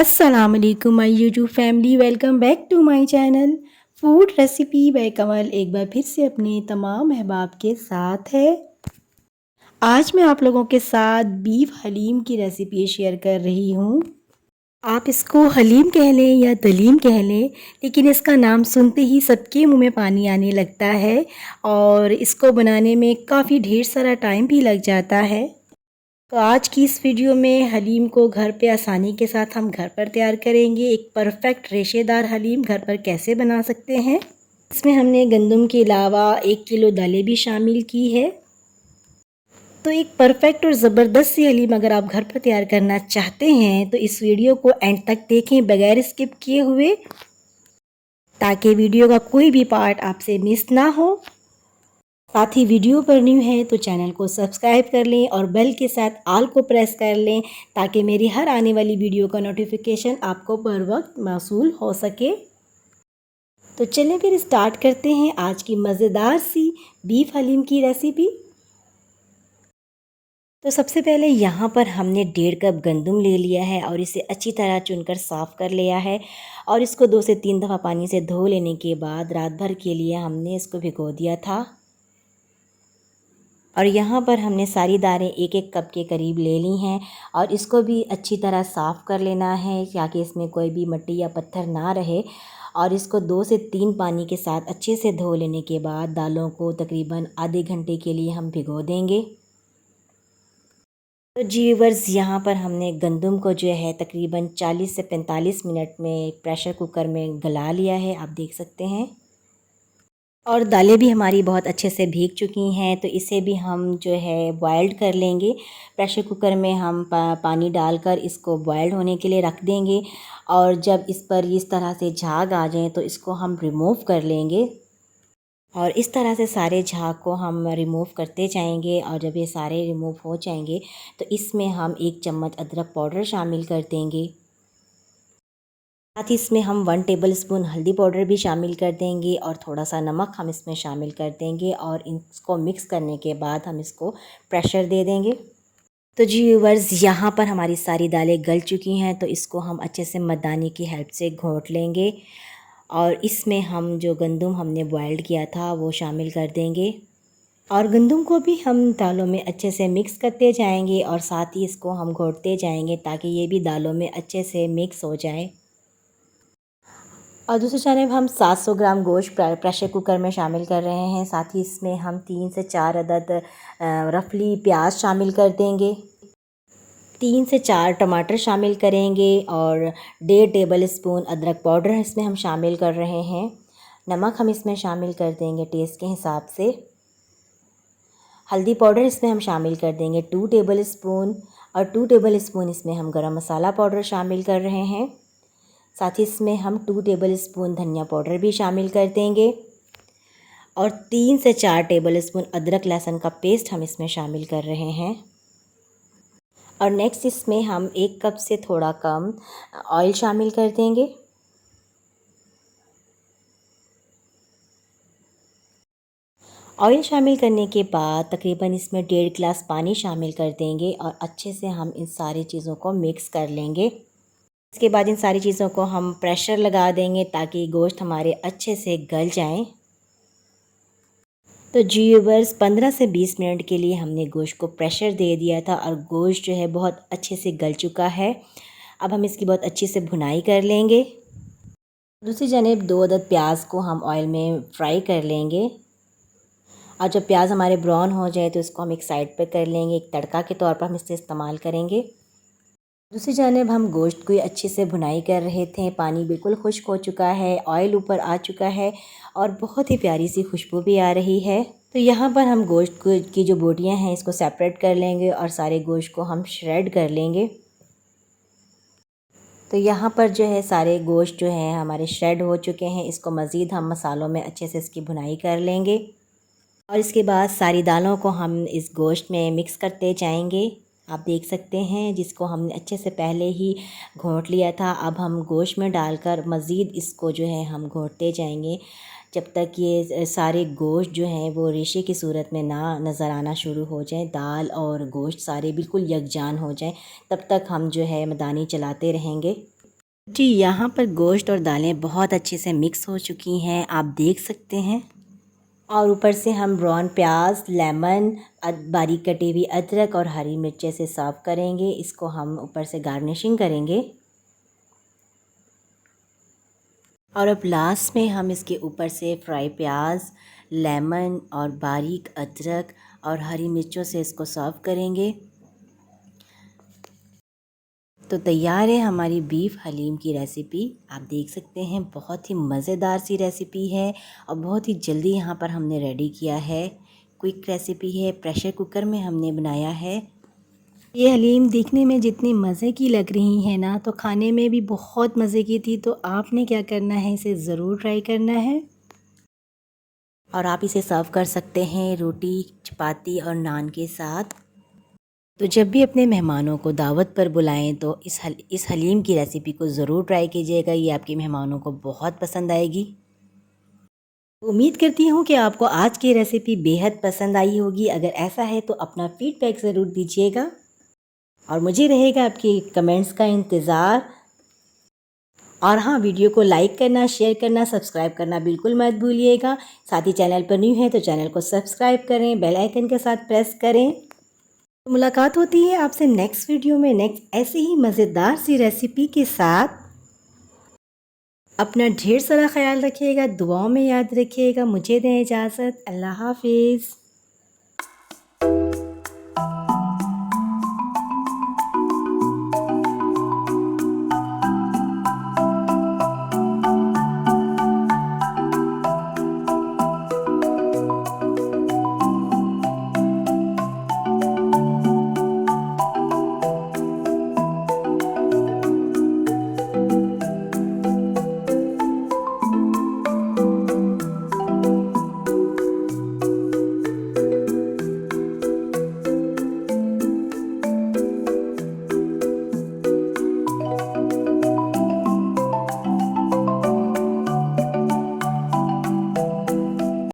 अस्सलाम वालेकुम my YouTube family, welcome back to my channel food recipe by Kamal. एक बार फिर से अपने तमाम अहबाब के साथ है। आज मैं आप लोगों के साथ बीफ हलीम की रेसिपी शेयर कर रही हूँ। आप इसको हलीम कह लें या दलीम कह लें, लेकिन इसका नाम सुनते ही सबके मुंह में पानी आने लगता है और इसको बनाने में काफ़ी ढेर सारा टाइम भी लग जाता है। तो आज की इस वीडियो में हलीम को घर पे आसानी के साथ हम घर पर तैयार करेंगे। एक परफेक्ट रेशेदार हलीम घर पर कैसे बना सकते हैं। इसमें हमने गंदम के अलावा 1 किलो दालें भी शामिल की है। तो एक परफेक्ट और ज़बरदस्त सी हलीम अगर आप घर पर तैयार करना चाहते हैं तो इस वीडियो को एंड तक देखें बगैर स्किप किए हुए, ताकि वीडियो का कोई भी पार्ट आपसे मिस ना हो। साथ ही वीडियो पर न्यू है तो चैनल को सब्सक्राइब कर लें और बेल के साथ आल को प्रेस कर लें, ताकि मेरी हर आने वाली वीडियो का नोटिफिकेशन आपको बर वक्त मौसूल हो सके। तो चलें फिर स्टार्ट करते हैं आज की मज़ेदार सी बीफ हलीम की रेसिपी। तो सबसे पहले यहाँ पर हमने 1.5 कप गंदम ले लिया है और इसे अच्छी तरह चुनकर साफ़ कर लिया है और इसको 2 से 3 दफ़ा पानी से धो लेने के बाद रात भर के लिए हमने इसको भिगो दिया था। और यहाँ पर हमने सारी दालें 1-1 कप के करीब ले ली हैं और इसको भी अच्छी तरह साफ़ कर लेना है ताकि इसमें कोई भी मिट्टी या पत्थर ना रहे। और इसको 2 से 3 पानी के साथ अच्छे से धो लेने के बाद दालों को तकरीबन आधे घंटे के लिए हम भिगो देंगे। तो जी व्यूअर्स, यहाँ पर हमने गंदम को जो है तकरीबन 40 से 45 मिनट में प्रेशर कुकर में गला लिया है, आप देख सकते हैं। और दालें भी हमारी बहुत अच्छे से भीग चुकी हैं, तो इसे भी हम जो है बॉयल्ड कर लेंगे। प्रेशर कुकर में हम पानी डालकर इसको बॉयल्ड होने के लिए रख देंगे और जब इस पर इस तरह से झाग आ जाएं तो इसको हम रिमूव कर लेंगे। और इस तरह से सारे झाग को हम रिमूव करते जाएंगे और जब ये सारे रिमूव हो जाएंगे तो इसमें हम 1 चम्मच अदरक पाउडर शामिल कर देंगे। साथ ही इसमें हम 1 टेबल स्पून हल्दी पाउडर भी शामिल कर देंगे और थोड़ा सा नमक हम इसमें शामिल कर देंगे और इसको मिक्स करने के बाद हम इसको प्रेशर दे देंगे। तो जी व्यूअर्स, यहाँ पर हमारी सारी दालें गल चुकी हैं, तो इसको हम अच्छे से मर्दानी की हेल्प से घोंट लेंगे और इसमें हम जो गंदम हमने बॉयल्ड किया था वो शामिल कर देंगे और गंदम को भी हम दालों में अच्छे से मिक्स करते जाएंगे और साथ ही इसको हम घोंटते जाएंगे ताकि ये भी दालों में अच्छे से मिक्स हो जाए। और दूसरी जानब हम 700 ग्राम गोश्त प्रेशर कुकर में शामिल कर रहे हैं। साथ ही इसमें हम 3 से 4 अदद रफली प्याज शामिल कर देंगे, 3 से 4 टमाटर शामिल करेंगे और 1.5 टेबल स्पून अदरक पाउडर इसमें हम शामिल कर रहे हैं। नमक हम इसमें शामिल कर देंगे टेस्ट के हिसाब से। हल्दी पाउडर इसमें हम शामिल कर देंगे 2 टेबल स्पून और 2 टेबल स्पून इसमें हम गरम मसाला पाउडर शामिल कर रहे हैं। साथ ही इसमें हम 2 टेबल स्पून धनिया पाउडर भी शामिल कर देंगे और 3 से 4 टेबल स्पून अदरक लहसुन का पेस्ट हम इसमें शामिल कर रहे हैं। और नेक्स्ट इसमें हम 1 कप से थोड़ा कम ऑयल शामिल कर देंगे। ऑयल शामिल करने के बाद तकरीबन इसमें 1.5 गिलास पानी शामिल कर देंगे और अच्छे से हम इन सारी चीज़ों को मिक्स कर लेंगे। इसके बाद इन सारी चीज़ों को हम प्रेशर लगा देंगे ताकि गोश्त हमारे अच्छे से गल जाएं। तो जी व्यूअर्स, 15 से 20 मिनट के लिए हमने गोश्त को प्रेशर दे दिया था और गोश्त जो है बहुत अच्छे से गल चुका है। अब हम इसकी बहुत अच्छे से भुनाई कर लेंगे। दूसरी जानिब 2 अदद प्याज को हम ऑयल में फ्राई कर लेंगे और जब प्याज हमारे ब्राउन हो जाए तो इसको हम एक साइड पे कर लेंगे। एक तड़का के तौर पर हम इसे इस्तेमाल करेंगे। दूसरी जानिब हम गोश्त को अच्छे से भुनाई कर रहे थे। पानी बिल्कुल खुश्क हो चुका है, ऑयल ऊपर आ चुका है और बहुत ही प्यारी सी खुशबू भी आ रही है। तो यहाँ पर हम गोश्त की जो बोटियाँ हैं इसको सेपरेट कर लेंगे और सारे गोश्त को हम श्रेड कर लेंगे। तो यहाँ पर जो है सारे गोश्त जो हैं हमारे श्रेड हो चुके हैं। इसको मज़ीद हम मसालों में अच्छे से इसकी भुनाई कर लेंगे और इसके बाद सारी दालों को हम इस गोश्त में मिक्स करते जाएंगे। आप देख सकते हैं जिसको हमने अच्छे से पहले ही घोंट लिया था। अब हम गोश्त में डालकर मज़ीद इसको जो है हम घोंटते जाएंगे जब तक ये सारे गोश्त जो हैं वो रेशे की सूरत में ना नज़र आना शुरू हो जाए। दाल और गोश्त सारे बिल्कुल यकजान हो जाए, तब तक हम जो है मदानी चलाते रहेंगे। जी यहाँ पर गोश्त और दालें बहुत अच्छे से मिक्स हो चुकी हैं, आप देख सकते हैं। और ऊपर से हम ब्राउन प्याज, लेमन, बारीक कटी हुई अदरक और हरी मिर्चें से सर्व करेंगे। इसको हम ऊपर से गार्निशिंग करेंगे। और अब लास्ट में हम इसके ऊपर से फ्राई प्याज, लेमन और बारीक अदरक और हरी मिर्चों से इसको सर्व करेंगे। तो तैयार है हमारी बीफ हलीम की रेसिपी। आप देख सकते हैं बहुत ही मज़ेदार सी रेसिपी है और बहुत ही जल्दी यहाँ पर हमने रेडी किया है। क्विक रेसिपी है, प्रेशर कुकर में हमने बनाया है। ये हलीम देखने में जितनी मज़े की लग रही है ना, तो खाने में भी बहुत मज़े की थी। तो आपने क्या करना है, इसे ज़रूर ट्राई करना है। और आप इसे सर्व कर सकते हैं रोटी, चपाती और नान के साथ। तो जब भी अपने मेहमानों को दावत पर बुलाएं तो इस हलीम की रेसिपी को ज़रूर ट्राई कीजिएगा। ये आपके मेहमानों को बहुत पसंद आएगी। उम्मीद करती हूँ कि आपको आज की रेसिपी बेहद पसंद आई होगी। अगर ऐसा है तो अपना फीडबैक ज़रूर दीजिएगा और मुझे रहेगा आपके कमेंट्स का इंतज़ार। और हाँ, वीडियो को लाइक करना, शेयर करना, सब्सक्राइब करना बिल्कुल मत भूलिएगा। साथ ही चैनल पर न्यू है तो चैनल को सब्सक्राइब करें, बेल आइकन के साथ प्रेस करें। तो मुलाकात होती है आपसे नेक्स्ट वीडियो में नेक्स्ट ऐसे ही मज़ेदार सी रेसिपी के साथ। अपना ढेर सारा ख्याल रखिएगा, दुआओं में याद रखिएगा। मुझे दें इजाज़त। अल्लाह हाफिज़।